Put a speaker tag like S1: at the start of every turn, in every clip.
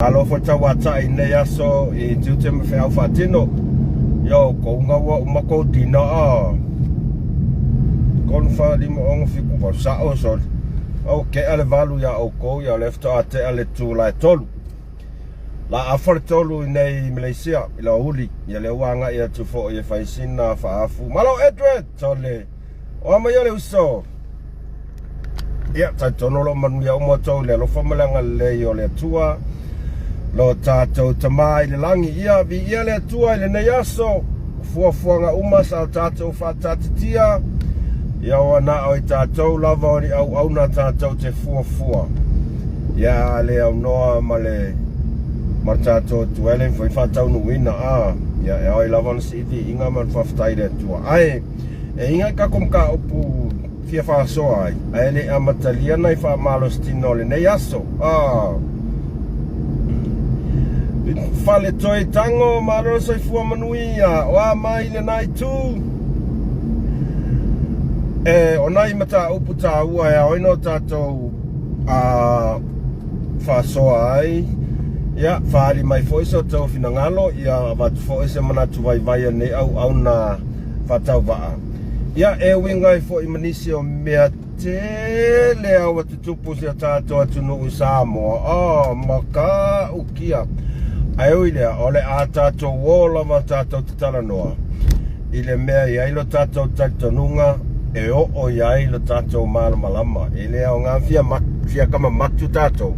S1: Alo fo tawata ine yaso I tute me fe alfatino yo ko nga wa umako tina kon fa di mo on fi ko sa o so okay ale valu ya o ko ya lefto ate ale tu la tolu la afar tolu nei Malaysia ila uli ya le wanga ya tu fo ye fa sina fa afu malo Edward tole o ma yo le uso ya ta tono lo man ya mo to le lo fa malanga le yo le tua lo tatou tamai le langi ia vi ia le tua le nei aso fuafuanga uma sa tatou fatatitia ia wana o tatou lava o ni au na tatou te fuafua ia le au noa ma le ma tatou tuelen foi fatau nuina ia e oi lava na CV inga man fafatai le tua ai e inga ka komka upu fia fasoa ai le amatalia nai fa malostino le nei aso fale toi tango maro soi fua manuia wa mai le nai tu onai mata uputa ua ya oino tatou fa soa ai ya fali mai foi so tau finangalo ya vat foi se manatu vai vai ne au na fatau va ya wingai foi manisio mea te le au tutupu se tatou atunu usamo maka ukia ai ile ole atato wola ma tato tala noa ile mea ia ilo tato tatonunga e o ia ilo tato malama ile o ngafia fia kama matu tato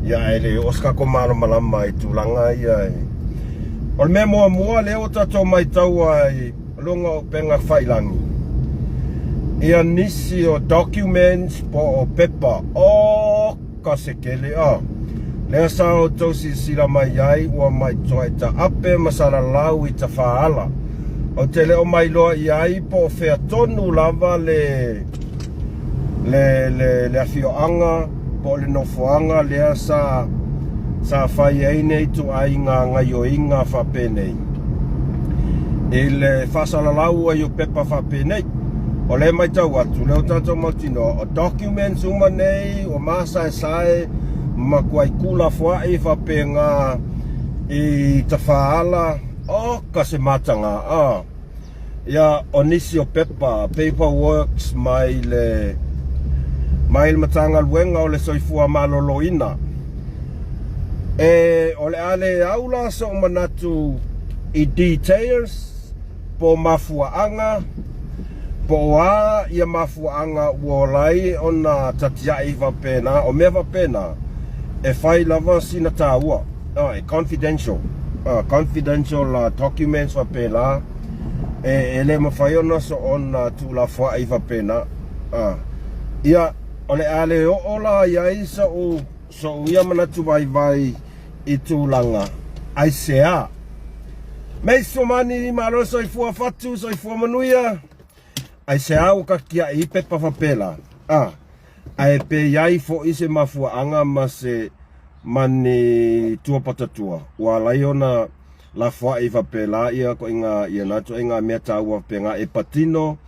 S1: ia ile oska ko malama I tulanga ia ol me mo le o tato mai tau ai longa o penga failangi ia nisi o documents po o pepa o kasekele Lea sao tausi sila mai ai ua mai toa ta ape masala lau I ta faala. O te leo mai loa I ai po fea tonu lava le afioanga po le nofoanga lea sa fai ai nei tu ai ngā yoinga whapenei. E le fasala lau ai o pepa whapenei. O le mai tau atu leo tato mautino o documents uma nei o masa sae makuai kula fuai fa penga I tafaala o kase matanga ya onisio pepa paperworks mai le matanga luenga o le soifua maloloina ole ale aula so manatu I details po mafuaanga po ia mafuaanga wolai ona tatiai fa pena o me fa pena e fai lava sina taua confidential documents fa pela ele ma fai ona so ona tu la fa I fa pena ia ole ale o la ia isa o so ia mana tu vai I tu langa ai sea me so mani maro so I fua fatu so I fua manuia ai sea o ka kia I pepa fa pela ai pe yai fo ise mafuaanga ma se mani tua patatua ua lai ona la fua I vapela ia ko inga ia nato inga mea taua penga e patino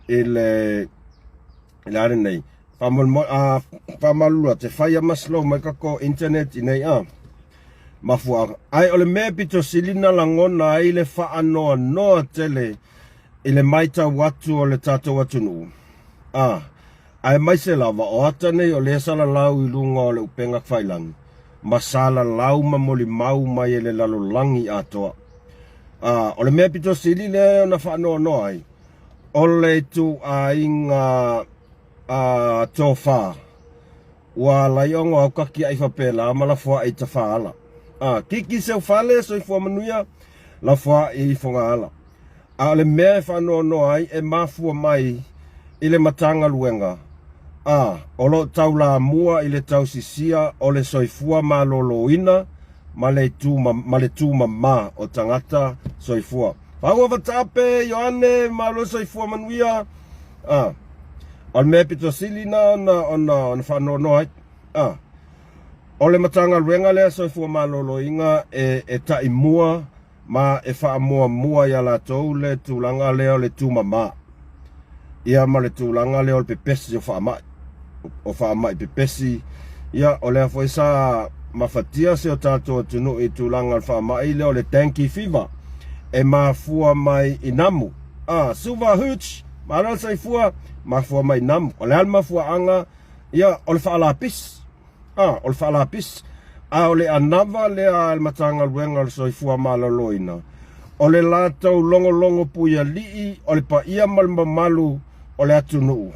S1: ile are nei famalua te whaia maslo mai kako internet inei mafuaanga ai ole mea pito silina langona ai le faa noa tele ile maita watu o le tato watu nuu ai mai se lava o ata nei o le sala lau I lunga o le upenga whailangi. Masala lau mamoli mau mai ele lalo langi atoa. O le mea pito sili le o na whaanoa noa ai. O le tu a inga tofa. Ua lai ongo au kaki ai whapela ma la fua I ta whaala. Kiki seu whale so I fua manuia la fua I fonga ala. O le mea whaanoa noa ai e mafua mai I le matanga luenga. O lo tau la mua I le tau sisia o le soifua maloloina ma le tu ma o tangata soifua. Pagua vatape Yohane ma lo soifua manuia. O le mea pito silina ona whanoa noa. O le matanga luenga lea soifua maloloina e tai mua ma e wha mua ya la tau le tulanga leo le tu ma. Ia ma le tulanga leo le pepesi o wha mai pepesi ia o lea foi sa mafatia se o tātou tunu I tūlanga wha mai leo le dengue fever e mafua mai inamu. Silver hooch, marala sai fua, mafua mai inamu. O le mafua anga, ia o le whaalapis. O le whaalapis. O le anava lea al matanga luenga le soifua maloloina. O le lātou longo puia lii, o le pa ia malmamalu o le atunu.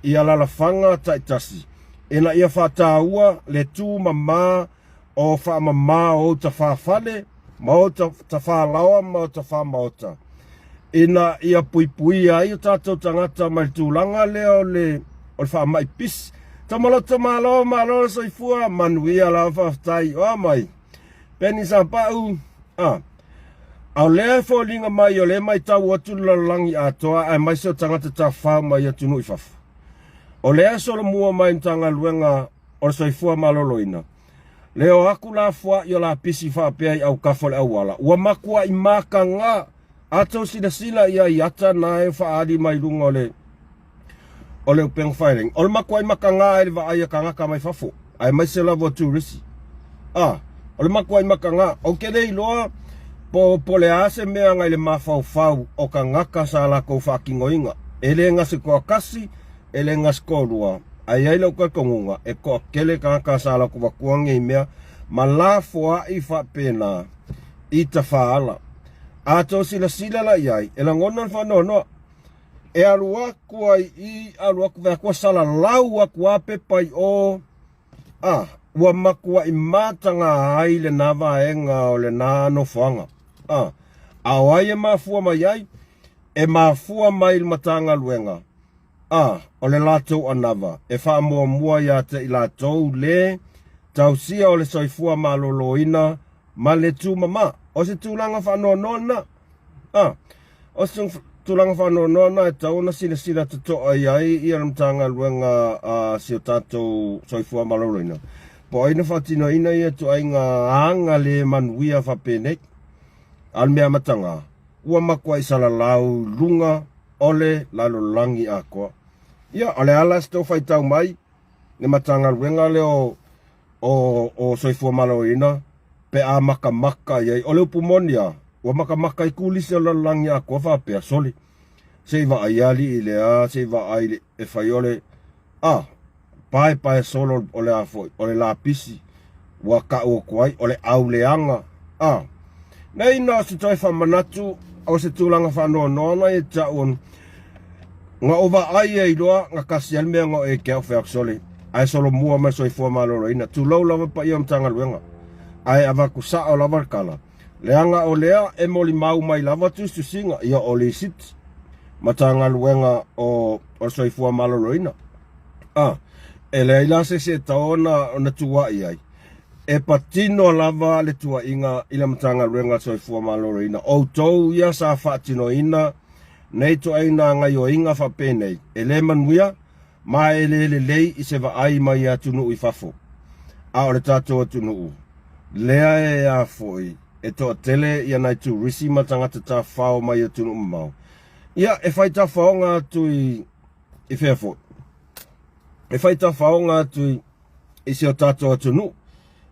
S1: Ia lalafanga taitasi. Ina ia whātāua le tū mamā o whaamamā o ta whāwhale, ma o ta whālaua, ma o ta whāmaota. Ina ia pui ai o tātou tangata mai tūlanga leo le o le whaamai pis. Tamalota malo soifua, manuia la whaftai o mai. Peni sa pau, au lea fōlinga mai o le mai tau atu lalangi atoa, ai mai seo tangata ta whao mai atu nui whafu. O lea solo mua mai ntanga luenga o soifua maloloina. Leo aku la fua i o la pisi whapeai au kafole au wala. Ua makua I maka ngā ato sila ia I ata na e whaadi mai lunga o le upeng whairing. O le makua I maka ngā e le wa aia ka ngaka mai whafo. Ai mai se lavo turisi. O le makua I maka ngā. O kere I loa po le ase mea ngai le mawhau o ka ngaka sa la kou whakingoinga. E le ngasi kua kasi, e le ngasi kua rua. Ai ai lau koe kongunga, e koa kele ka ngaka sa la kou wakuange I mea, ma la fua I whapena I ta whaala. Ato sila la iai, e la ngona whanono, e arua kua I arua kua kua sala lau a kua pepai o, ua makua I matanga ai le nawa enga o le nano whanga. Awai e mafua mai ai, e mafua mai il matanga luenga. O le lātou anava, e wha mua ia te I lātou le, tausia o le soifua maloloina, ma le tū mama. O se tūlanga whanonona, o se tūlanga whanonona e tauna sila tutoa iai I al matanga luenga si o tātou soifua maloloina. Po aina whatino ina ia tu ai ngā anga le manuia whapenek, al mea matanga, ua makua I salalau lunga, ole lalolangi a koa. Ia, ole alas tau whaitau mai, ne matanga luenga leo o soifua maloloina, pe a maka iai, ole upumonia, ua maka I kulisi o lalolangi a koa whapea soli. Seiva aiali I lea, seiva aile e whaiole, pae solo ole afoi, ole la pisi, ua ka ua kuai, ole auleanga, Nei na se toi whamanatu, au se tūlanga whanonona e taun, nga ova ai e iloa, nga kasi almea ngā e kia wheak soli, ai solo mua mai soifua maloloina, tūlau lava pa ia mtanga luenga, ai avaku saa o lava kala, leanga o lea e moli mau mai lava tustu singa, ia o li sit, matanga luenga o soifua maloloina. E lea ilase se taona o na tua iai. E patino lava le tua inga ila matanga luenga soifua maloloina. O tau ia sa whaatino ina, nei to aina ngai o inga whapenei. E le manuia, ma e le lei I se wa ai mai a tunu I whafo. A o le tātou tunu. Lea e a foi, e toa tele ia nai tu risi matangata ta whao mai a tunu mau. Ia, e whai ta whao ngā tui I whea E whai ta whao ngā tui I se o tātou tunu.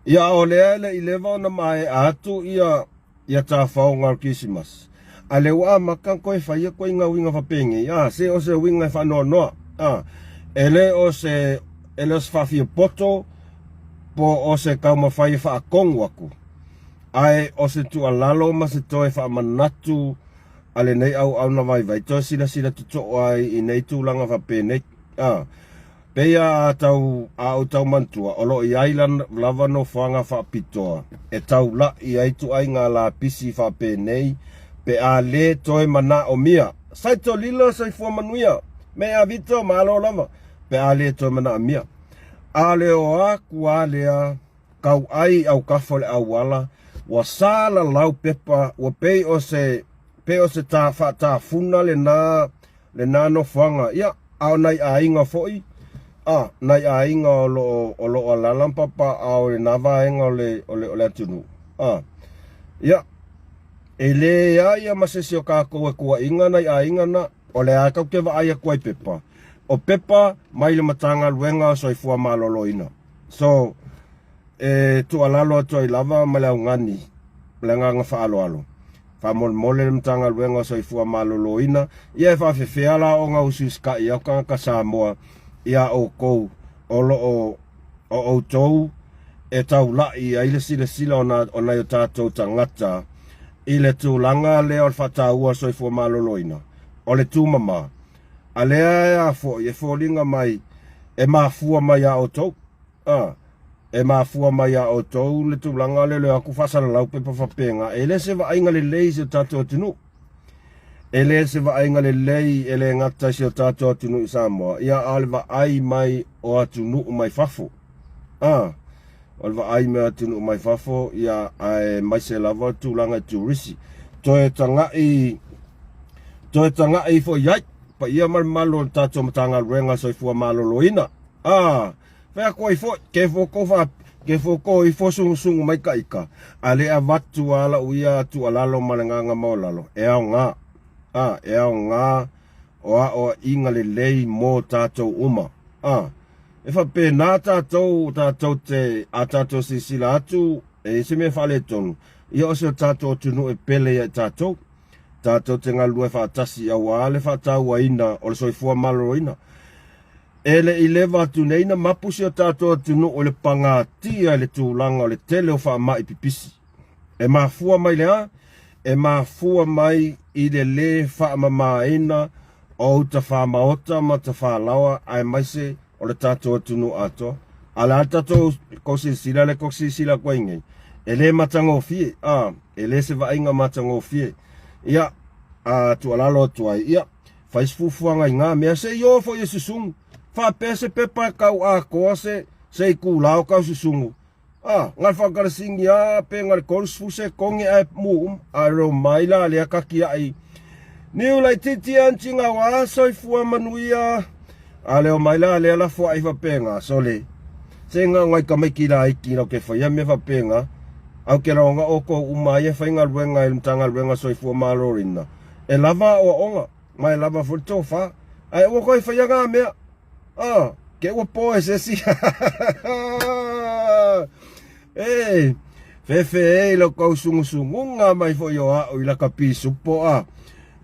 S1: Ia o lea le I lewa na mai atu ia ta whao ngā kisimas. A le waa makan koe whaia koe ngā winga whapenge. Se o se winga whanonoa. Ele o se whawhia poto, po o se kauma whaia whaakongu aku. Ai o se tua lalo ma se toe whaamanatu, ale nei au na vai. Toi sila tuto ai I nei tūlanga whapene. Pea tau mantua, olo I ailan lava no whanga whaapitoa. E tau la I aitu ai ngā la pisi whapenei, pe a le toi mana o mia. Saito lilo soifua manuia, me a vito malo lava, pe a le toi mana o mia. A le o a kua lea, kau ai au kafole au wala, wa sala lau pepa, wa pei o se ta funa le na no whanga. Ia, au nai a inga foi, nai a inga o lo alalampapa au le nawa inga o le atunu. Ia, e le ia masesi o kako e kua inga nai a inga na, o le a kau ke wa aia kuai pepa. O pepa, mai le matanga luenga soifua maloloina. So, tu alalo to I lava mala ngani langa nga fa alo fa mole mtanga luenga so ifua maloloina ia fa fefeala o nga usus ka ia ka Samoa ia o ko o tou e tau lai ai le sila ona yo tatou tangata i le tūlanga leo whataua so ifua maloloina o le tūmama a lea fo e fōlinga mai e mafua mai a o tou e mafua mai a o tou le tūlanga le aku whasara lau pe pawhapenga e le se wa ainga le lei se tatou tunu e le se wa ainga le lei e le ngata se tatou tunu i Samoa ia alwa ai mai o atunu mai fafo o le ai mai atunu mai fafo ia ai mai se lava tūlanga turisi toe tanga i fo iai pa ia malo tatou matanga ruenga so ifua maloloina Fea koi fo, ke fo i fo sungu mai kaika. Ale a watu ala uia tu alalo malanganga maolalo. E au ngā. O inga le lei mo tātou uma. E fa pe nā tātou te a tātou sisila atu. E se me whale tonu. Ia ose o tātou tunu e pele e tātou. Tātou te ngā lue whaatasi au ale whaatau a ina. O le soifua malo ina. Ele I lewa atu neina mapusi o tātou atunu o le pangatia le tūlanga o le tele o wha mai pipisi. E mafua mai lea, e mafua mai I le wha mamaina o ta wha maota ma ta wha lawa ai maise o le tātou atunu ato. Ala tātou kosi sila le kosi sila kwa ingei. E le matango fie, e le se wa inga matango fie. Ia, tu alalo tuai, ia, faisfufuanga I ngā mea se yo fo yesusungu. Fa pese pepa kau a koase se kulau kau susungu. Ngal whakarasingi pe ngal korusfu se kongi ai muum a ro maila lea kakia ai. Niu lai titi anchi ngā wā soifua manuia. A leo maila lea la fua ai whapenga sole. Se ngā ngai ka mai kira ai kira ke whaia me whapenga. Au ke raonga oko umai e whainga ruenga I mtanga ruenga soifua malorina. E lava o onga. Mai lava fultofa. Ai wako I whaia ngā mea. Que ua poe se si. Fefe lo kau sungu-sungunga mai fo yo o ila kapi supo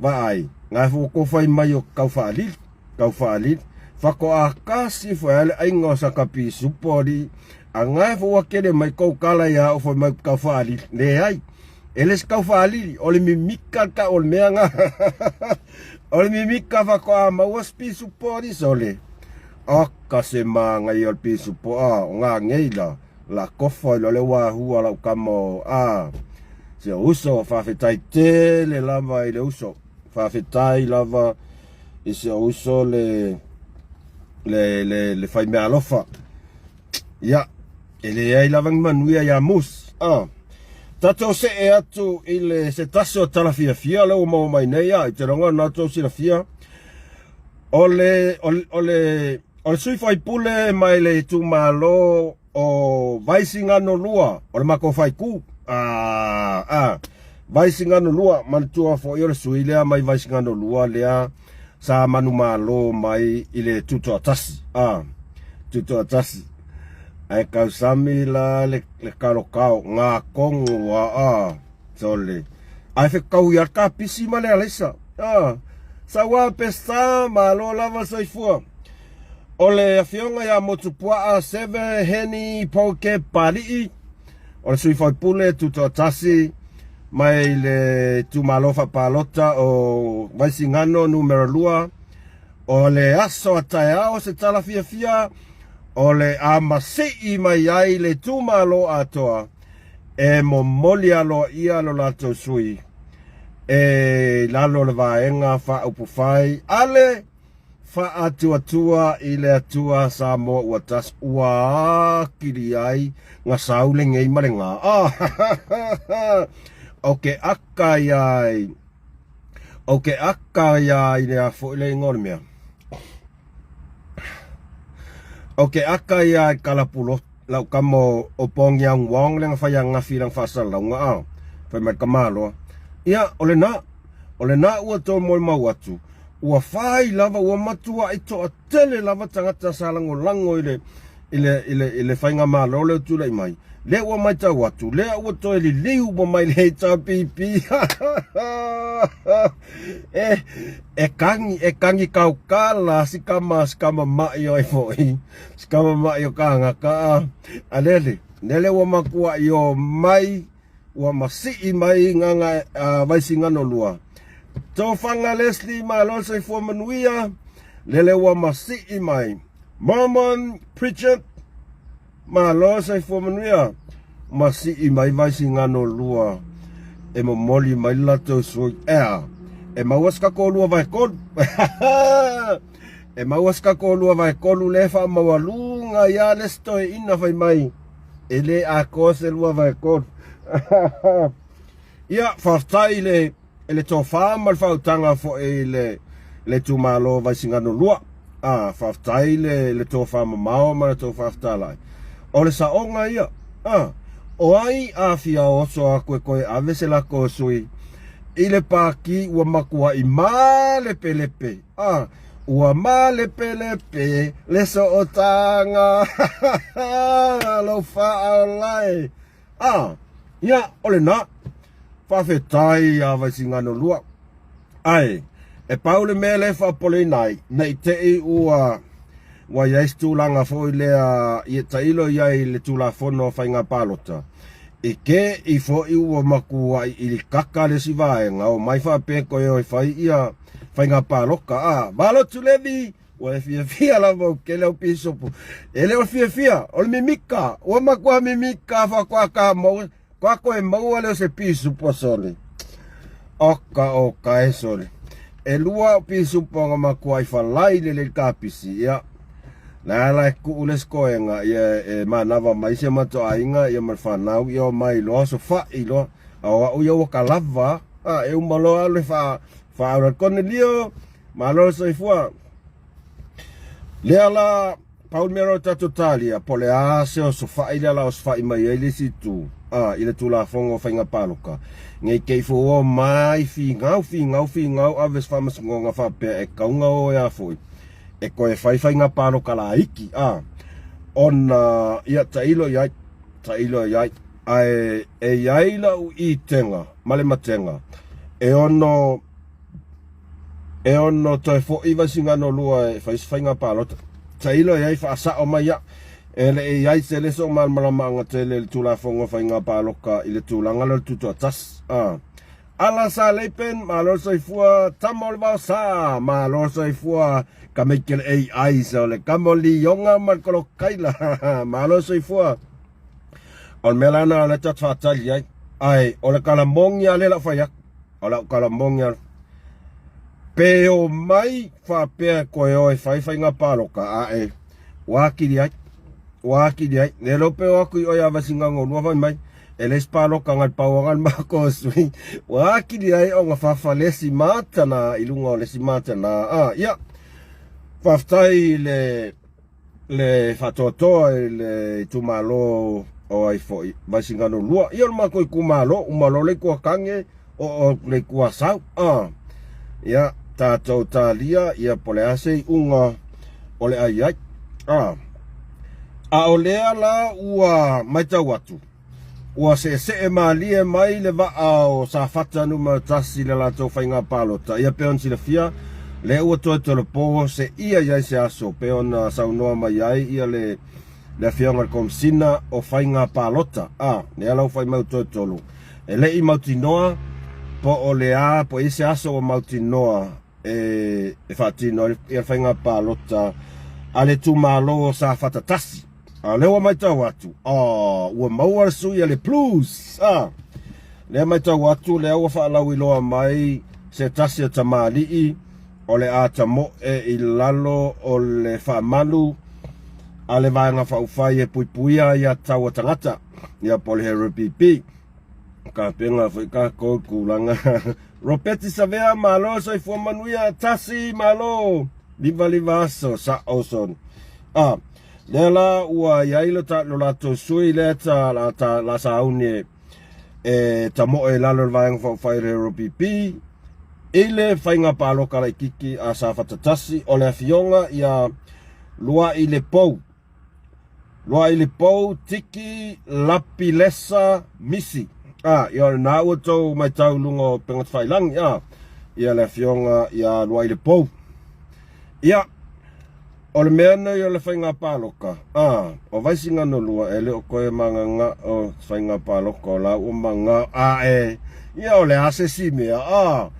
S1: Vai, ngai fo ko fai mai o kau faalil. Fako a kasi fo ale aingo sa kapi supo di. Ngai fo wakele mai kau kala ya o fo mai kau faalil. Le ai. Eles kau faalil, ole mimika ka ol meanga. Ole mimika fako a mawaspi supo di sole. Aka se mga ngayon piso po nga ngayla la kofa lo le wahua la kamo se uso fafetai tele lava ile uso fafetai lava ise uso le fai me alofa ya ele ai lava manuia ya mus tato se e atu ile se taso talafia fia le mo mai nei ai te ronga na to sila fia ole sui fai pule mai le tu malo o vaisingano lua ole mako fai ku vaisingano lua man tua fo yo sui le mai vaisingano lua lea sa manu malo mai ile tuto atasi ai ka sami la le kalo nga kongo wa sole ai fe kau ya ka pisi male alisa sa wa pesta malo lava soifua Ole afionga ya motupua 7 heni poke pari. Ole sui fai pule tuto atasi. Mai le tumalofa palota o vaisingano numero lua. Ole aso atayao se talafia fia. Ole amasei mai ai le tumalo atoa. E momoli alo ia lo lato sui. E lalo le vaenga fa upufai. Ale fa atua ile atua sa mo watas ua kiri ai nga saule ngei marenga oke akai le afo ile ngormea oke akai kalapulo lau kamo opong yang wong le fa yang ngafi lang fasal lau nga fa mat kamalo ia ole na ua to mo mawatu ua fai lava ua matua ito a tele lava tangata salango lango ile ile whainga malo leo tūlei mai. Le ua mai tau watu, le ua toi li liu mo mai le tau pipi. E kangi kau kala, sikama mai o e foi. Sikama mai o kanga ka. Alele, nele ua makua i o mai, ua masii mai nganga vaisi ngano lua. Tau whanga Leslie ma losai fua manuia, lele ua masii mai. Mormon preacher, ma losai fua manuia, masii mai vaisi ngano lua. E mo moli mai lato sui ea. E mauaska ko lua vai kolu. E mauaska ko lua vai kolu lefa mawalunga ya lesto e ina vai mai. E le a kose lua vai kolu. Ia, whaftai le tō whāmal whautanga fo e le tūmalo vai singano lua. Whaftai le tō whāma mao ma le tō whaftalai. O le saonga ia. O ai a fia oso a koe avese la ko sui. Ile paki ua makua i malepe lepe. Ua malepe lepe le so o tanga. Lo wha lai. Ia, ole na. Whawhetai a vaisi ngano lua. Ai, e paule mele whapole nai. Nei te i ua iais tūlanga fo i lea i tailo iai le tūla fono whainga palota. I ke i fo i ua makua i li kaka le si vaenga o mai whapeko e oi whai ia whainga paloka. Valo tu levi, ua e fia lavo ke leo pisopu. E leo fia, o le mimika, ua makua mimika whakuaka mau, kwako e maua leo se pisopu sole. Oka e sole. E lua pisopu nga makua i whalai le kapisi, ia. Nala e kuules koenga e manava mai se mato ainga ia marfanau ia mai lo so fa ilo au ia waka lava e umalo ale fa ora Cornelio malo so ifua le ala Paul Mero Tatotalia pole a se o so fa ila la os fa mai ele situ ile tu la fongo fainga paloka ngai keifo o mai fi ngau aves famas ngonga fa pe e kaunga o ya foi. E koe whaiwhainga pāno kala iki, ona ia tailo iai, e iaila u i tenga, malema tenga, e ono toi fo iwa singano lua e whaiwhainga pāno, tailo iai whaasa o mai ia, e le e iai se leso malmalama te le tūla whongo whainga pāno ka i le tūlanga le tutu atas, ala sa leipen, malo soifua, tamol vau sa, malo soifua, kamekele AI so le kamoli yonga markolo kaila, malo soifua. On melana le tatfatali ai, o le kalamongia le la fayak, o le kalamongia. Peo mai fa pe koe oi fai nga paloka, wakiri ai, ne lo peo aku i oia vasingango, nuwa mai, eles paloka ngal pawangan mako sui, wakiri ai o nga fafa lesi matana, ilunga o lesi matana, ia. Whaftai le whatotoa le tumalo o ai foi. Vaisingano lua. Ia o mako i kumalo, umalo le kua kange o le kua sau. Ia tātou tālia, ia pole ase unga o le ai. A o lea la ua maitau atu. Ua se e maalie mai le vaa o sa whatanu ma tasi le latou whainga palota. Ia peon sila fia. Le ua toi tolo po se ia iai se aso pe ona saunoa mai ai ia le whionga komsina o whainga palota. Ne alau whai mau toi tolo. E le i mautinoa po o le a po i se aso o mautinoa e whatino ia whainga palota a le tumalo o sa whatatasi. Le ua mai tau atu. Ua maua sui a le plus. Le mai tau atu le ua whaalau iloa mai se tasi o tamali o le ata mo i lalo o le whaamalu a le vaenga whaufai e puipuia ia tau tangata ia pole hero pipi ka penga ka ko kulanga ropeti savea malo so ifo manuia tasi malo liva so sa oson lela ua yailo ta lo lato sui leta la saune e tamo e lalo le vaenga whaufai hero pipi ile whainga palo kala kiki a sa whatatasi o le fionga ia lua i le pou. loa ili pou tiki lapi lesa misi. Ia na ua tau mai tau lungo pengat whailangi. Ia le fionga ia loa ili pou. Ia, o le mea nei o le whainga pāloka. O vaisi ngano lua ele o koe manga ngā o whainga pāloka o la o manga. Ia o le asesi mea.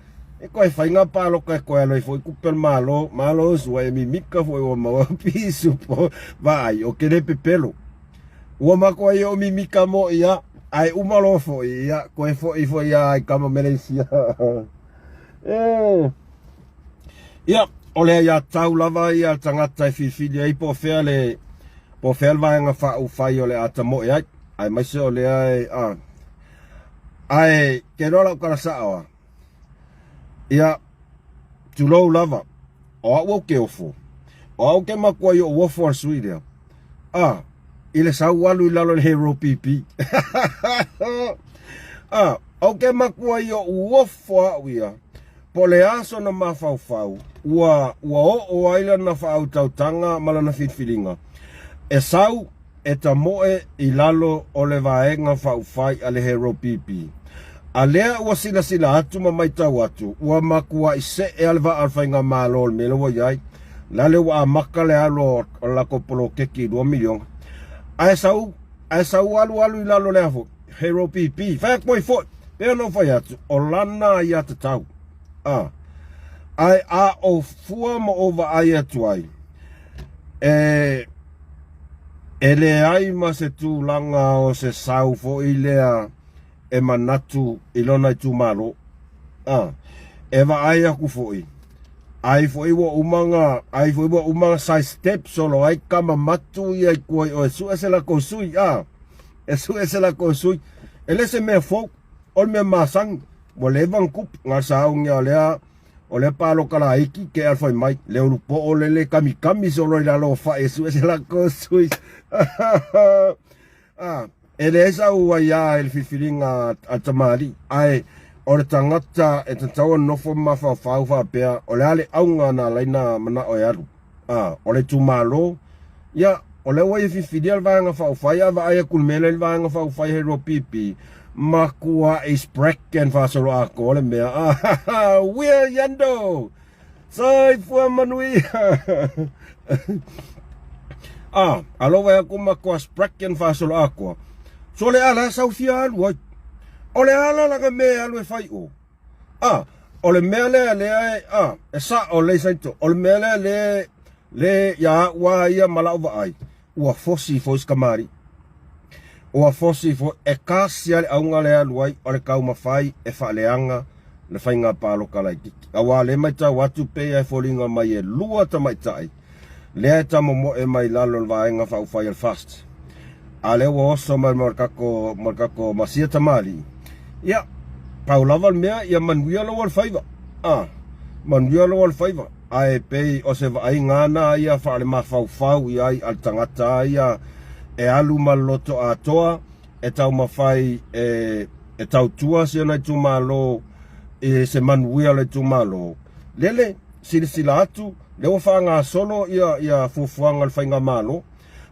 S1: E koe whainga pāloka e koe aloi fwoi kupel malo sua e mi mika fwoi o maua pisu po vai o kere pepelo. Ua mako ai o mi mika mo ia ai umalo fwoi ia koe fwoi ia ai kama meresia. Ia o lea ia tau lava ia tangata e whiwhili ai po whea le vaenga whau whai o le ata mo ai. Ai maise o lea ai ke rola o karasa awa. Ia tulou lava o au ke ofo o au ke makua i o ofo al sui lea ile sau alu i lalo le hero pipi au ke makua i o ofo au ia po le aso na mawhau ua o aila na whau tautanga malana whitwhiringa e sau e ta moe i lalo o le vaenga whau whai a le hero pipi. A lea ua sila atu ma mai tau atu. Ua makua i se e alwa alwhainga mālo me lo iai. Lale ua amaka le alo o la kopolo keki 2 milion. Ae sau alu i lalo le afo. Hero pipi. Whaak moi fo. Pea no whai atu. O lana i ata tau. Ai o fua mo ova ai atu ai. E le ai ma se tu langa o se sau fo i lea e manatu ilona i tu malo. Eva ai aku foi. Ai foi wa umanga sai step solo ai kama matu i ai koi o su esela ko sui. Esu esela ko sui. Ele se me fo ol me masang mo levan kup nga saung ya lea o le palo kala iki ke al foi mai le upo o le kami solo i la lo fa esu esela ko sui. Ele esa ua ia ele whiwhiringa a tamari. Ai, o le tangata e tataua nofo mawhau whapea. O le ale aunga na laina mana o aru. O le tumalo. Ia, o le ua i whiwhiri al vaanga whauwhai. Ava aia kulmele il vaanga whauwhai hero pipi. Makua e spreken whasoro ako. O le mea. Wea yando. Sai fua manui. Aloha aku makua spreken whasoro ako. So le ala sau fia alu ai. O le ala laga mea alu e whai o. O le mea lea e sa o le saito. O le mea le ia ua ia malau wa ai. Ua fosi fo iskamari. Ua fosi fo e kasi ale aunga le alu ai. O le kau mawhai e whaaleanga le whainga palo kalai kiki. Awa le maita watu pea e folinga mai e lua ta maita ai. Lea tamo mo e mai lalo le vaenga whau whai al fast. Ale ua oso mai markako masia tamali. Ia, paulava mea ia manuia lo wal faiva. Manuia lo wal faiva. Ai pei o se vai ngana ia whaale mawhau ia al tangata ia e alu maloto atoa e tau mawhai e tau tua siana i tumalo e se manuia le tumalo. Lele, sila atu, lewa whaanga solo ia fufuanga al whainga malo.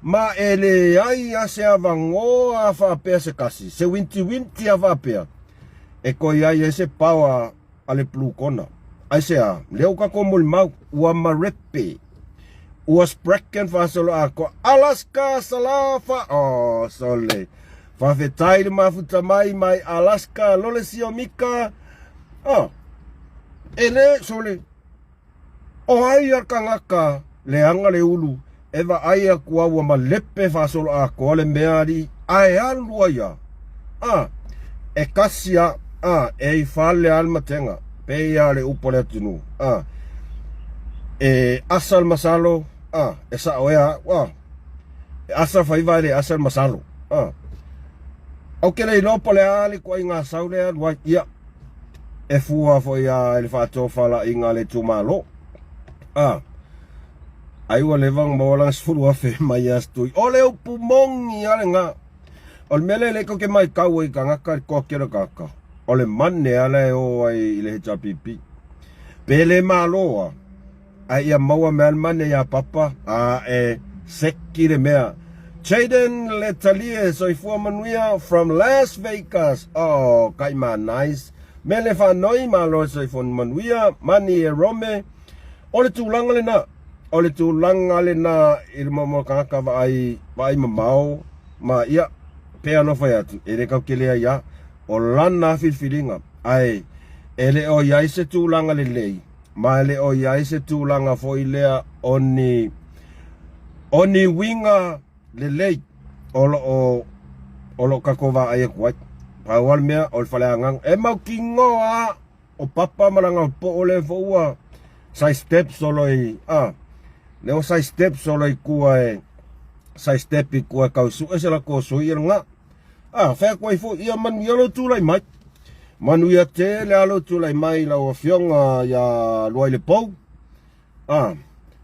S1: Ma ele ai a se avango a whapea se kasi. Se winti a whapea. E koi ai e se paua ale plu kona. Ai se a, leo kako mul mau, ua marepe. Ua spreken whasolo ako. Alaska salafa. Sole. Whawhetai le mafuta mai Alaska lole sio mika. Ele sole. O ai arkangaka le anga le ulu. Eva aia kua ua malepe whasolo ako ole meari ae alua ia. E kasia, e i whale almatenga, peia le upole atunu. E asal masalo, e sa oea, e asal whaiva le asal masalo. Au kere i lopo le ali kua i ngā saule alua ia. E fua fo ia ele whaatofala i ngā le tumalo. Ai ua levang mawalang sfuru afe mai astui. O leo pumongi ale ngā. O le mele leko ke mai kau i ka ngaka ko kera kaka. O le mane ale o ai i le hecha pipi. Pele maloa. Ai ia maua mea mane ia papa. E seki le mea. Jaden Letalie soifua manuia from Las Vegas. Oh, kaima nice. Mele whanoi malo soifua manuia. Mani e Rome. Ole tūlanga le na. Ole tūlanga le na. Irimomo kaka vai mamau. Ma ia. Pea no whai atu. Ere kau kelea ia. O lana whiwhiringa. Ai. Ele o iai se tūlanga le lei. Ma ele o iai se tūlanga foi lea oni winga le lei. Olo kakova aia kuai. Pawal mea ol whaleangang. E mau ki ngoa. O papa maranga po ole fōua. Sai step solo i. Leo sai step solo i kua e. Sai step i kua kausu. E se la ko sui nga. Whea kuai fo ia manu ia lo tūlai mai. Manu ia te le alo tūlai mai la o fionga ia luai le pou.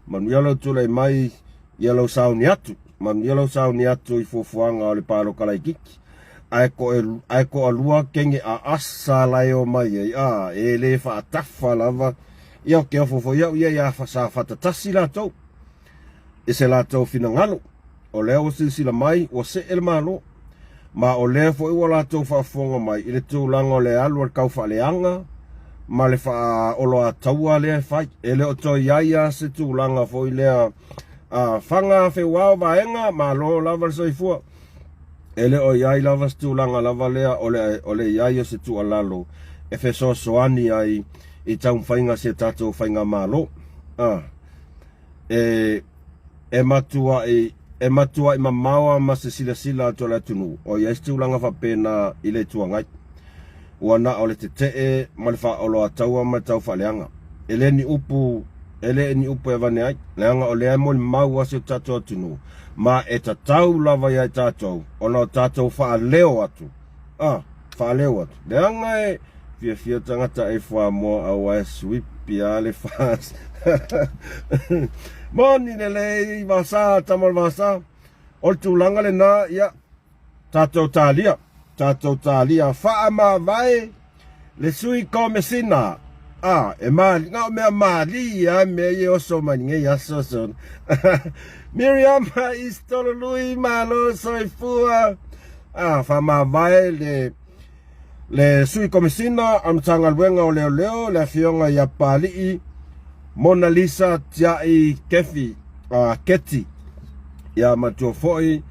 S1: Manu ia lo tūlai mai ia lo sauni atu. Manu ia lo sauni atu i fufuanga o le pālo kalai kiki. Ai ko alua kenge a asa lai o mai ei. E le wha atafa lava. Ia ke ofofo ia ia sa whatatasi la tau. E se la tau fina ngalo. O leo sila mai o se el malo. Ma o lea fo iwa la tau whaafonga mai. Ile tūlanga o le alu al kau whaaleanga. Ma le wha olo a taua lea whai. E leo toi iaia se tūlanga fo i lea whanga whewao vaenga. Ma lo lava soifua. E leo iai lava se tūlanga lava lea. O le iaia se tū alalo. E whe so soani ai i tau whainga se tatou whainga malo. E matua i mamaua ma se sila ato la tunu. O ia esti ulanga whapena i le tuangai. Wana o le te ma le wha olo a taua ma tau whaleanga. Ele ni upu e vane ai. Leanga o lea mo le mau ase tatou atunu. Ma e tatau lava ia tatou. Ona o tatou wha leo atu. Wha leo atu. Leanga e fia tangata e wha mua au e swipi a le whaas. Moni le vasa tamal vasa ol tūlanga le na ia tatou talia whaama vai le sui komesina e mali ngau mea mali ia mea i oso maninge ia soson Miriam istolo lui malo soifua whaama vai le sui komesina am tanga luenga o leo le fionga ia pali Mona Lisa tia i kefi keti ia matua foi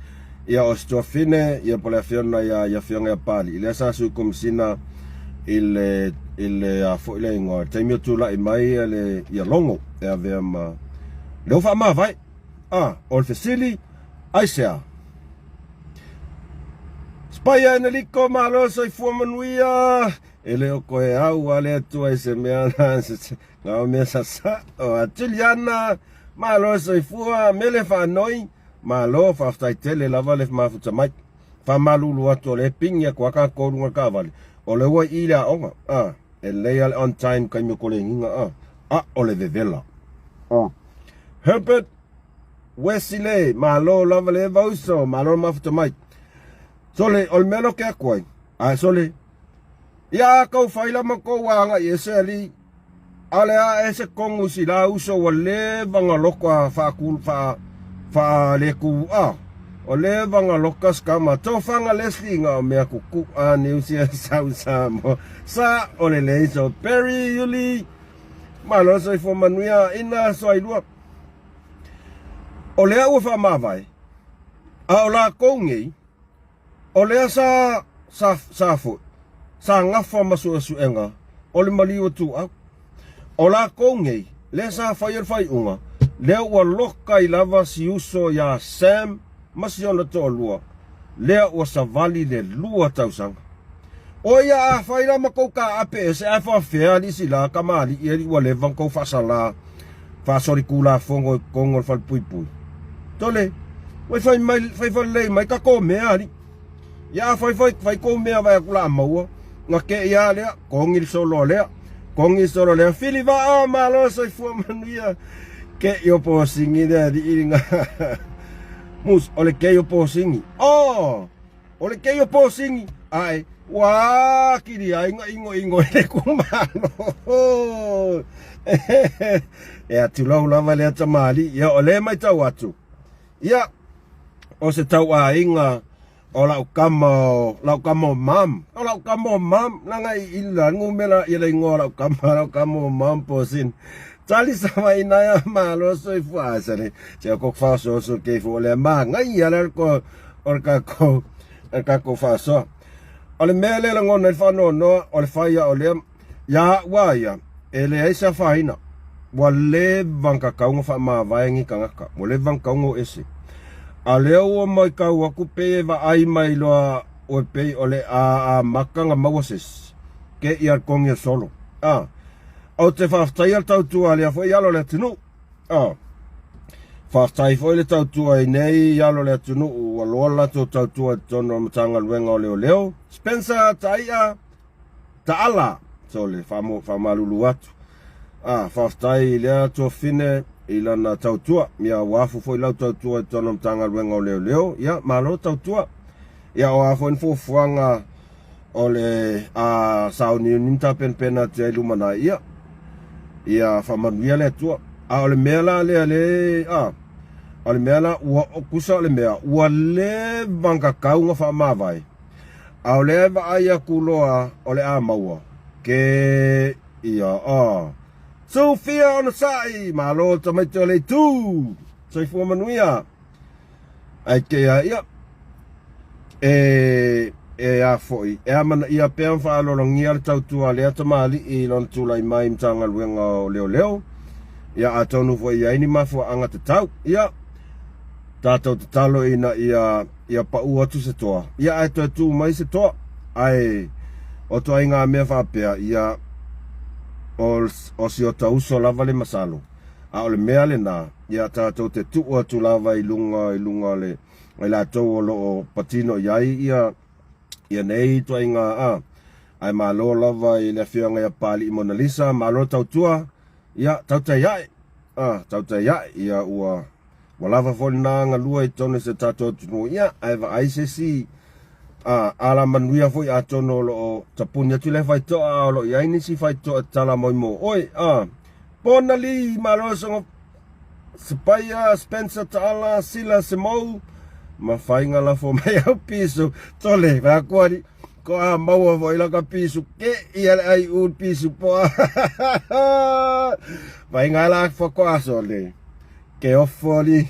S1: ia ostua fine ia pole fiona ia fionga ia pali ile sa su komsina ile foi le ngo taimio tula i mai le ia longo e ave ma le fa ma vai ol fesili aisea spaya na liko malo so fu manuia ele o koe au ale tu e se mea ngau mea sasa o atiliana malo soifua mele whanoi malo whaftai tele lava le mafuta mai whamalulu atu le pingia kwa ka korunga ka vale o le ua i lea onga e leia on time kai me kole nginga o le vevela Herbert Wesley malo lava le vauso malo mafuta mai sole ol melo ke akoi sole ia kau whaila mako wanga i ese ali alea ese kongu si la uso wa le vanga loka wha le ku o le vanga loka skama to whanga lesli nga o mea kuku neusia sausa mo sa o le leiso Perry Yuli malo so i fo manuia ina so i lua o lea ua wha mawai o la kongi o lea sa fo sa ngafa masu enga o le maliwa tu o la kongi le sa fai unga le ua loka i lava si uso ya Sam masiona to lua le ua savali le lua tausanga o ia fai la makoka ape se a fa fea li sila kamali i ua le vanko fasala fa sori kula fongo kongo fal pui tole wai fai le mai ka ko mea ni ya fai ko mea vai kula maua nga ke ia lea kongi solo lea fili va malo so fu manuia ke yo po singi de di inga mus ole ke yo po singi ole ke yo po singi ai wa kiri ai ingo le kumano e atu lau lava le tamali ya ole mai tau atu ya o se tau a inga o lau kamo mam. O lau kamo mam, nanga ila ngumela ila ingo lau kamo mam po sin. Tali sama inaya malo so ifua sani. Sia ko fa so ke fu le ma ngai ala ko orka ko fa so. Ole mele la ngona fa no ole fa ya ole ya wa ya ele aisa fa ina. Wale vanka kaunga fa ma vaengi kangaka. Wale vanka kaunga ese. A leo o mai kau aku pe va ai mai loa o pe ole a makanga mawoses. Ke iar kongi solo. Au te whaftai al tautua lea fo i alo lea tunu. Whaftai fo i le tautua i nei i alo lea tunu. Ua loa lato tautua tono matanga luenga o leo. Spencer taia ta ala. So le whamalulu atu. Whaftai lea to fine i lana tautua. Mia wafu fo i lau tautua tono matanga luenga o leo. Ia, malo tautua. Ia o afo info fuanga o le sauni ninta penpena te lumana ia. Ia whamanuia le tua. O le mea la o le mea la ua okusa o le mea. Ua le vanga kaunga whamawai. O le eva aia kuloa o le maua. Ke ia Sofia ona sai. Malo tamaito le tu. Sai fua manuia. Ai ke ia. A foi e amana ia pe an fa lo ngia le tautua le atamali i lon tulai mai mtanga luenga o leo ia atonu foi ia ini mafu anga te tau ia tato te talo ina ia pa ua tu se toa ia ato tu mai se toa ai o toa inga mea fa pea ia o si o tauso lava le masalo a ole mea le na ia tato te tu o tu lava i lunga le ai la tau o lo patino iai ia nei tua inga ai malo lava i le whianga ia pali i Mona Lisa malo tautua ia tautai iai tautai iai ia ua lava foli na ngalua i tone se tato tunu ia ai va ai se si ala manuia foi a tono lo tapunia tu le fai toa lo iai nisi fai toa tala moimo oi pona li malo songo Sepaya Spencer tala sila se mau ma fainga la fo mai au piso tole va kwari ko a maua vo ila ka piso ke ia ai un piso po fainga la fo ko asole ke ofoli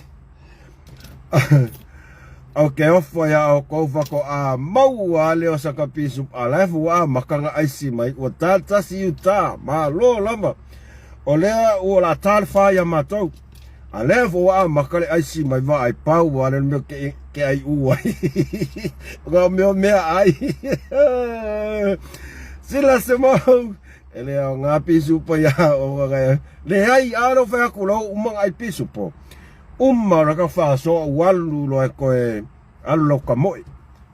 S1: o ke ofo ya o ko fa ko a maua le o sa ka piso ala fu a makanga ai si mai o tata si uta ma lo lama o le o la tal fa ya matou a levo a makale ai si mai va ai pau ale me ke ai u ai go me ai sila se mo ele nga pisu po ya o ga le ai aro fa ku lo uma ai pisu po ra ka fa so walu lo ko e allo ka moi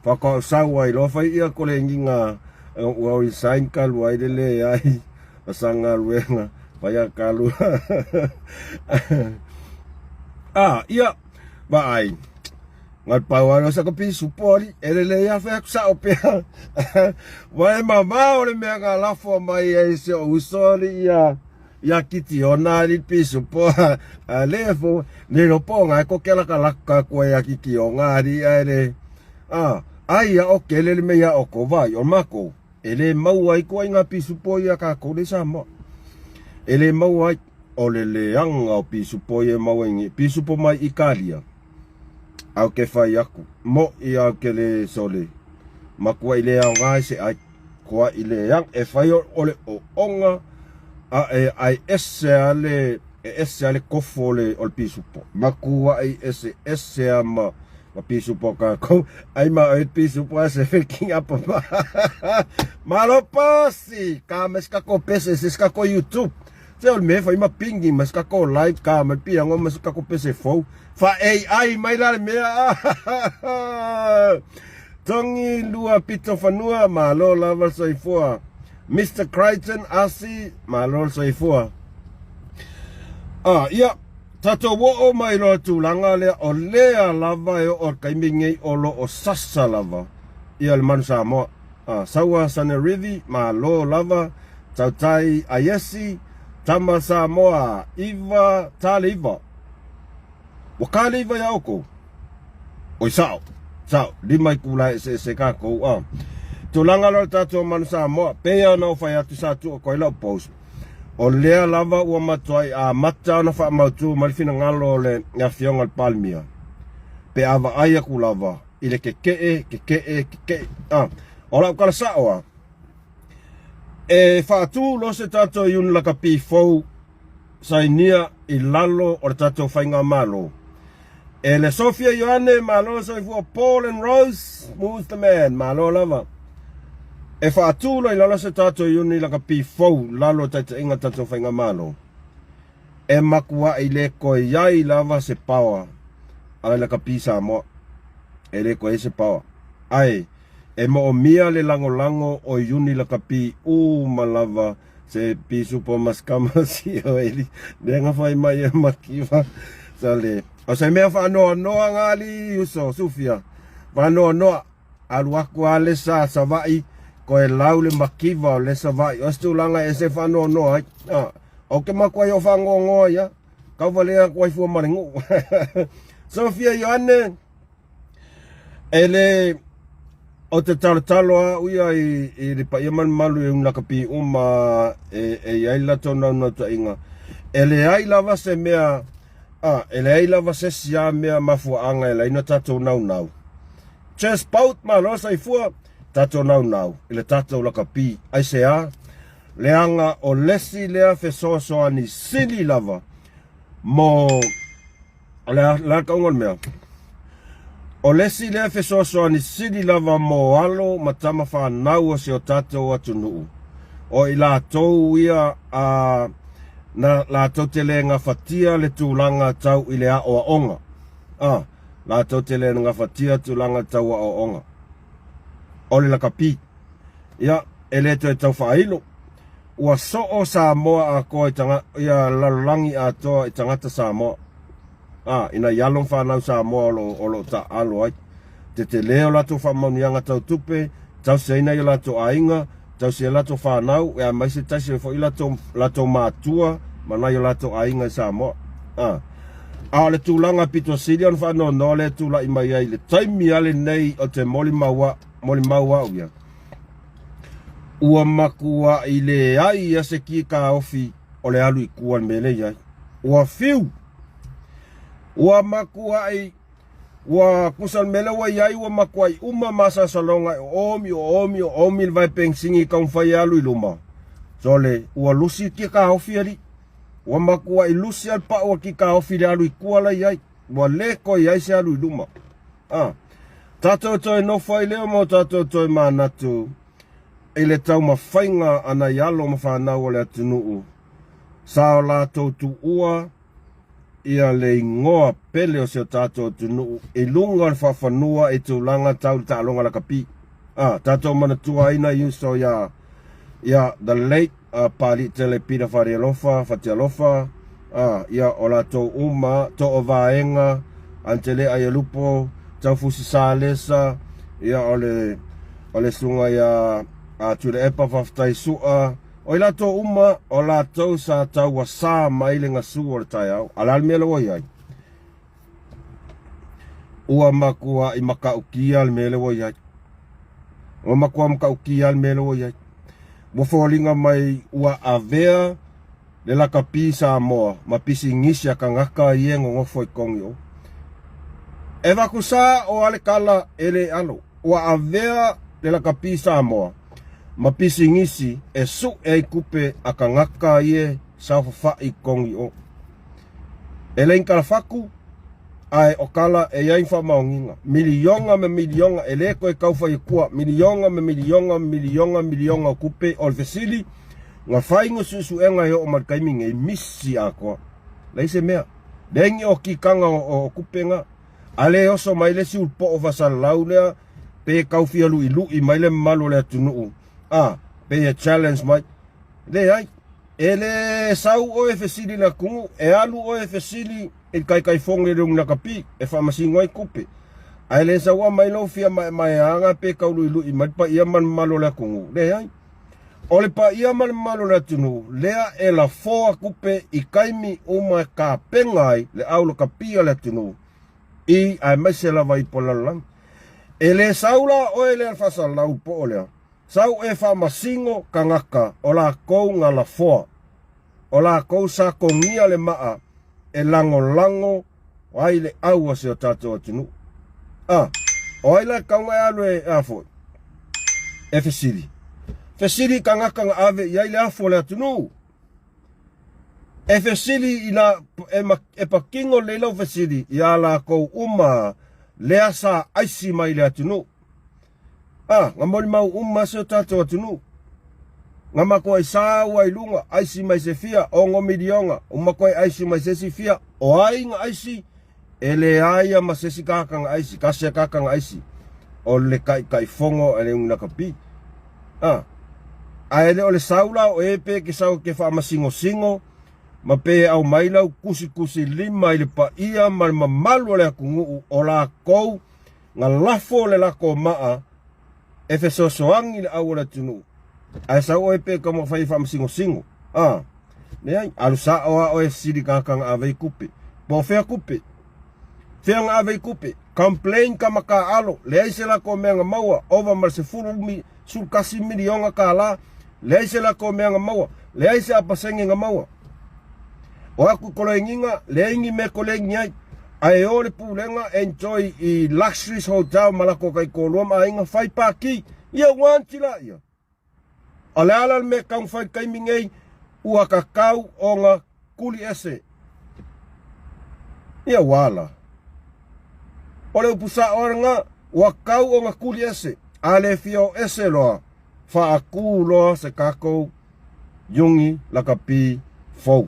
S1: fa ko sa wai lo fa ia ko le nginga o i sain ka lo ai le ai sanga luenga fa ya kalu ia vai ngat pawano sa kapi supori ele le ya fa sa opea vai mama ole me ga la fo mai e se usori ya kiti ona ri pisu po alefo ne lo ponga ko kela kala ko ya kiti onga ri ele ai ya o kele me ya o ko vai o mako ele mau ai ko inga pisu po ya ka ko le sa mo ele mau ai o le leanga o pisupo e mawengi pisupo mai Ikalia au ke fai aku mo i au ke le sole makua i le anga se ai kua i le yang e fai o le o onga ai ese ale kofo le o le pisupo makua ai ese ama ma pisupo ka ko ai ma e pisupo ase faking up malo pasi ka meska ko pese ska ko YouTube Teo me fai ma pingi mas ka ko live ka ma pia ngo mas ka ko pese fo fa AI mai la me tongi lua pito fanua malo lava sai fo Mr. Crichton asi malo sai fo ia tato wo o mai lo tu langa le o lea lava e o kaimingi o lo o sasa lava ia le mansa mo sawa sana rivi malo lava tautai ayesi Tama Samoa, Iva Taliva. Wakali Iva Yauko. oi sao di mai kula se ka ko tulanga lo tato man Samoa pea no fai atu sa tu ko ila post o lea lava ua matoi a mata na fa mautu malfina ngalo le nga fionga palmia pe ava aya ku lava ile ke ola kala saoa e fa tu lo se tato yun la kapi fo sainia i lalo o tato fainga malo e le Sofia Ioane malo so fu Paul and Rose who's the man malo lava e fa tu lo i lalo se tato yun la kapi fo lalo tato inga tato fainga malo e makua i le ko yai lava se pawa ala la kapi Samoa e le ko se pawa ai e mo mia le lango o yuni la kapi malava se pisu po maskama si o eli denga fai mai makiva sale o se mea fa no ngali uso Sofia fa no aluaku ale sa savai ko e laule makiva le savai o stu langa e se fa no o ke makua yo fa ngongo ya ka vale ko fu maringu Sofia Ioane ele o te talo uia i ripa iaman malu e un lakapi e aila tona una ta inga. Ele aila va se mea, ele aila va se sia mea mafuanga e la ina tato nau. Ches paut ma rosa i fua, tato nau. Ele tato lakapi, ai se a, leanga o lesi lea fe soa ni sili lava, mo, lea kaungon mea. O lesi lea fe soa ni sidi lava mo alo matama wha nau o se o tatou atu nuu. O i la tou ia na la tou te le ngā whatia le tūlanga tau i le a o onga. La tou te le ngā whatia tūlanga tau a o onga. O le la kapi. Ia, e le to e tau whailo. Ua so o Samoa a koe ia lalangi a toa i tangata Samoa. Ina yalong whanau Samoa o lo ta alo ai. Te leo lato whamaunianga tau tupe, tau seina i lato ainga, tau se lato whanau, e a maise taisi fo i lato mātua, mana i lato ainga i Samoa. A le tūlanga pito silion whanau no le tūla i mai ai, le taimi ale nei o te moli maua uia. Ua makua i le ai a se ki ka ofi o le alu i kuan mele ai. Ua fiu! Ua makua ai, ua kusan mele wa iai ua makua ai uma masa salonga omi vai pengsingi kaun fai alu i luma. Sole, ua lusi ki ka hofi ari, ua makua i lusi al pa ua ki ka hofi le alu i kuala iai, ua leko iai se alu i luma. Tato toi no fai leo mo tato toi manatu, ele tau mawhainga ana yalo mawhanau o le atunuu. Sao la tu ua, ia le ingoa pele o se tato tunu e lunga le whawhanua e tūlanga tau le tālonga la kapi. Tato manatua ina yuso ya the late pali tele Peter Fatialofa, ia o la tō uma, tō o vaenga, antele ayalupo, tau fusi sālesa, ia o le sunga ia ture epa whaftai sua, o la to uma o la to sa tau wa sa mai le ngasu o le tai au. Alal mea lo iai. Ua makua i maka ukia le mea le iai. Ua makua maka ukia le mea le iai. Ua fōlinga mai ua avea le la kapi Samoa. Ma pisi ngisi a ka ngaka i engo ngofo i kongi o. E waku sa o ale kala ele alo. Ua avea le la kapi Samoa. Ma pisi ngisi e su e kupe a ka ngaka ie sa wha i kongi o. E lein kala whaku, ai o kala e iai wha maonginga. Milionga e leko e kauwha i kua. Milionga o kupe o le fesili. Nga whaingo susu e ngai o markaiminga i misi a koa. Leise mea. Dengi o ki kanga o kupe nga. Ale oso mai le si ulpo o vasal laulea. Pe kauwhi alu i lu i mai le malu le atunuu. Pe e challenge mai. Le ai. Ele sau o e fesili na kungu. E alu o e fesili. E kai fonge rung na kapi. E whamasingo ai kupe. Ai le saua mai lo fia mai anga pe kaulu i lu i mai pa ia man malo le kungu. Le ai. Ole pa ia man malo le tunu. Lea e la foa kupe i kaimi uma ka pengai le aulo kapia le tunu. I ai mai se lava I polalang. E le saula o e le alfasa lau po o lea. Sau e wha masingo kangaka o la kou ngā la foa. O la kou sa kongia le maa e lango lango o ai le aua se o tātou atunu. O ai la kaunga e alu e afo. E fesiri. Fesiri kangaka ngā ave i ai le afo le atunu. E fesiri ina e pakingo le lau fesiri i a la kou uma lea sa aisi mai le atunu. Ngā mori mau se o tātou atunu. Ngā mako ai sāua I lunga, aisi mai se fia, o ngomiri onga, o mako ai aisi mai se si fia, o ai ngā aisi, e le aia ma se si kakanga aisi, kasia kakanga aisi, o le kai fongo e le unaka pi. A ele o le saula o epe ke sau ke wha masingo singo, ma pe au mailau kusi lima I le pa ia ma le mamalu le akungu o la kou, ngā lafo le lako maa, e fe sosoangi le au le tunu. Ai sa o e pe kama whai wha singo. Ne ai, alu sa o e siri kakanga awei kupe. Po whea kupe. Whea ngā awei kupe. Complain kama ka alo. Le aise la ko mea ngā maua. Ova mar se sulkasi milionga ka la. Le aise la ko mea ngā maua. Le aise apasenge ngā maua. O aku kolo inginga, le ingi me kole ngiai. Ai o le pulenga enjoy I luxuries hotel malako kai kolua ma inga whai paki. Ia wantila ia. Ale ala me kang whai kai mingei ua kakau o ngā kuli ese. Ia wala. Ole upusa ora ngā ua kau o ngā kuli ese. Ale fio ese loa. Wha aku loa se kakou yungi lakapi fau.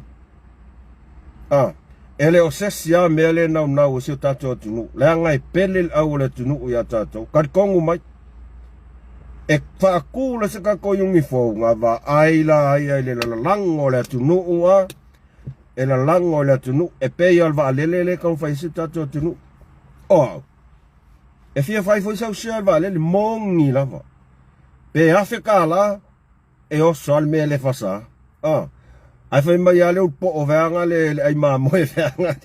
S1: Ele o sesia mele nau o se o tātou atunu. Lea ngai pele au le tunu o ia tātou. Karikongu mai. E whaakula se kako yungi fau ngā wā aila ai le lango le atunu ua. E la lango le atunu. E pei alwa alele kau whai se tātou atunu. E fia whai fwoi sau se alwa alele mongi lava. Pe afe ka la. E o sal me le fasa. Ai whai mai ale u po o veanga le ai māmoe veanga.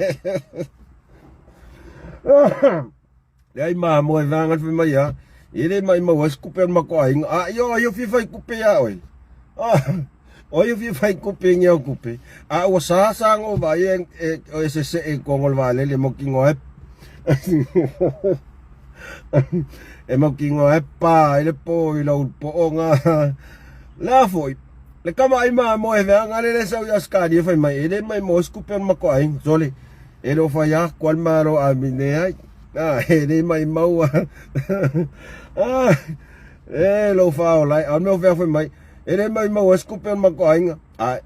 S1: Le ai māmoe veanga whai mai a. Ile mai mau skupe mako ai. Yo fi whai kupe a oi. O yo fi whai kupe ngia kupe. O sa ngo vai e se e kongol vale le mokingo e. E mokingo e pa ile po ile u po nga. La foi. Le kama ai mo e veanga le sau ya skadi fai mai ele mai mo skupe mako ai zole ele fa ya kwal maro a mine ai ele mai mau lo fa lai a no fa fai mai ele mai mo skupe mako ai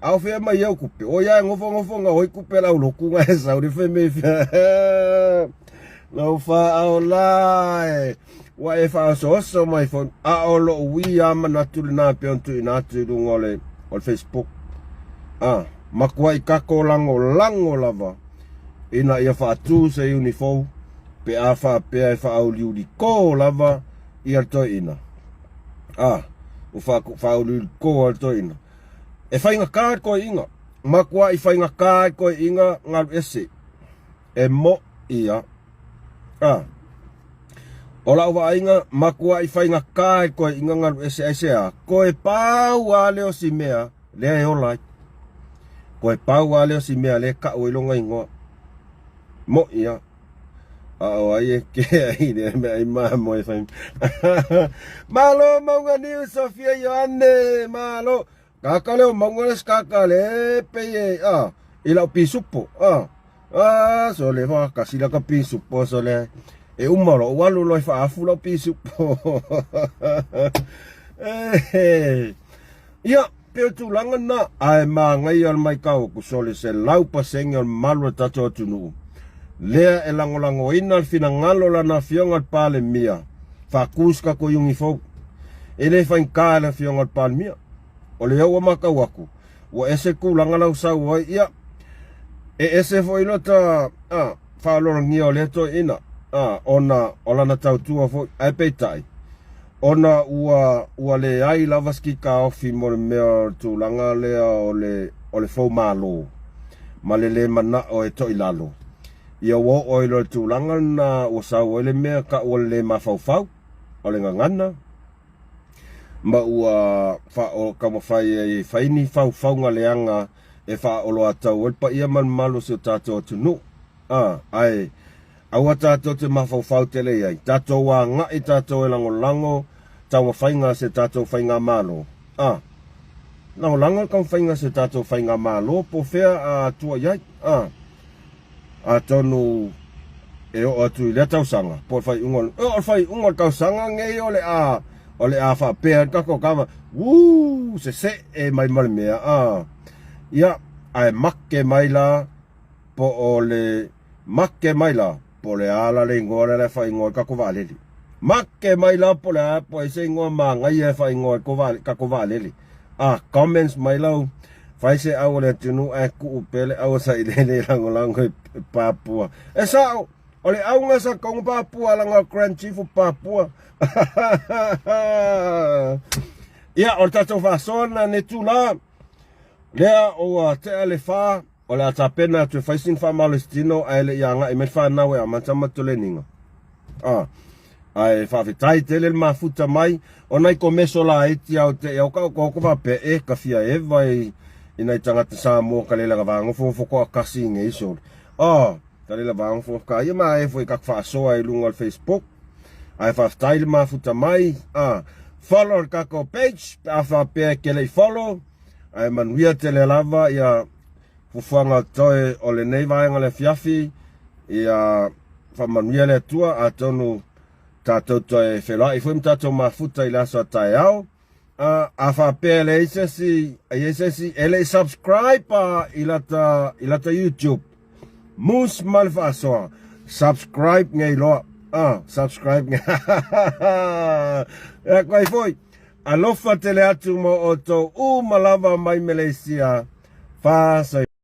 S1: au fe mai eu kupe o ya ngofo nga oi kupe la lo ku nga sau de fe me lo fa au lai wa e fa so mai phone o lo wi ama natul na pe ontu na tu ngole o Facebook makua I kako lango lava ina ia fa tu se uniform pe a fa pe fa au liu ko lava ia to ina o fa au liu ko to ina e fa inga ka ko inga makua I fa inga ka ko inga ngal ese e mo ia Ola wa inga makua I whainga kai koe inga ngaru ese a. Koe pau a leo si mea lea e olai. Koe pau a leo si mea lea ka o ilonga ingoa. Mo ia. O ai e ke ai ne me ai maa mo e whaim. Malo maunga niu Sofia Ioane. Malo. Kaka leo maunga les kaka le peye. Ila pisupo. So le wa kasila ka pisupo so le. E umaro walu loi fa afu lo pisu po. Ia pe tu langa na ai ma ngai al mai kau ku sole se lau paseng al malu tato tunu. Lea e lango ina al fina ngalo la na fiong al pale mia. Fa kuska ko yungi fo. Ele fa inka la fiong al pale mia. Ole ya wa kau aku. Wa ese ku langa la usa wa ia. E ese fo ilota fa lo ngio le to ina. Ona na tautua fo ai peitai. Ona ua le ai lavaski ka ofi mo le mea tu langa lea o le fo malo. Ma le mana o e toi lalo. ia wo oilo tūlanga na o sa o le mea ka o le mawhauwhau o le ngangana ma ua wha o ka mawhai e whaini whauwhaunga leanga e wha o loa tau pa ia man malu se tātou tunu ai aua tātou te mawhauwhau te le ai tātou wa ngai tātou e lango tau whainga se tātou whainga malo Nau langa kau whainga se tātou whainga malo po whea tua iai a tonu e o atu I lea tau sanga po whai ungol whai ungol tau sanga ngei o le a wha pēr kako kama se e mai mea ia ai makke maila po o le makke maila po le ala le ngore le whai ngoi kako waaleli makke maila po le a po e se ngoa maa ngai e whai ngoi kako waaleli comments mai lau fai se au le tunu e ku upele au sa ile lango Papua e sao o le au nga sa kong Papua langa Grand Chief of Papua ia o tato fa sona ne tula lea o te ale fa o le atapena tu fai sin fa malestino ele yanga e me fa nawe a mantama toleninga ai fa vitai tele mafuta mai onai komeso la iti au te au ka ko va pe e ka fia e vai ina tanga te sa mo ka le la va ngofo fo ko kasi nge so ka le la va ngofo ka ia mai e foi ka fa so ai lunga Facebook ai fa vitai mafuta mai follow ka ko page fa pe ke le follow ai man via tele lava ia fuanga toe o le nei vai ngale fiafi ia fa man via le tua atonu tātou toi whelai, fwim tātou mafuta I laso tai au. A wha pēr le isesi, ele subscribe I lata YouTube. Mus malfa asoa. Subscribe ngai loa. Subscribe ngai. E koe foi. Alofa tele atu mo o tō malawa mai Malaysia. Wha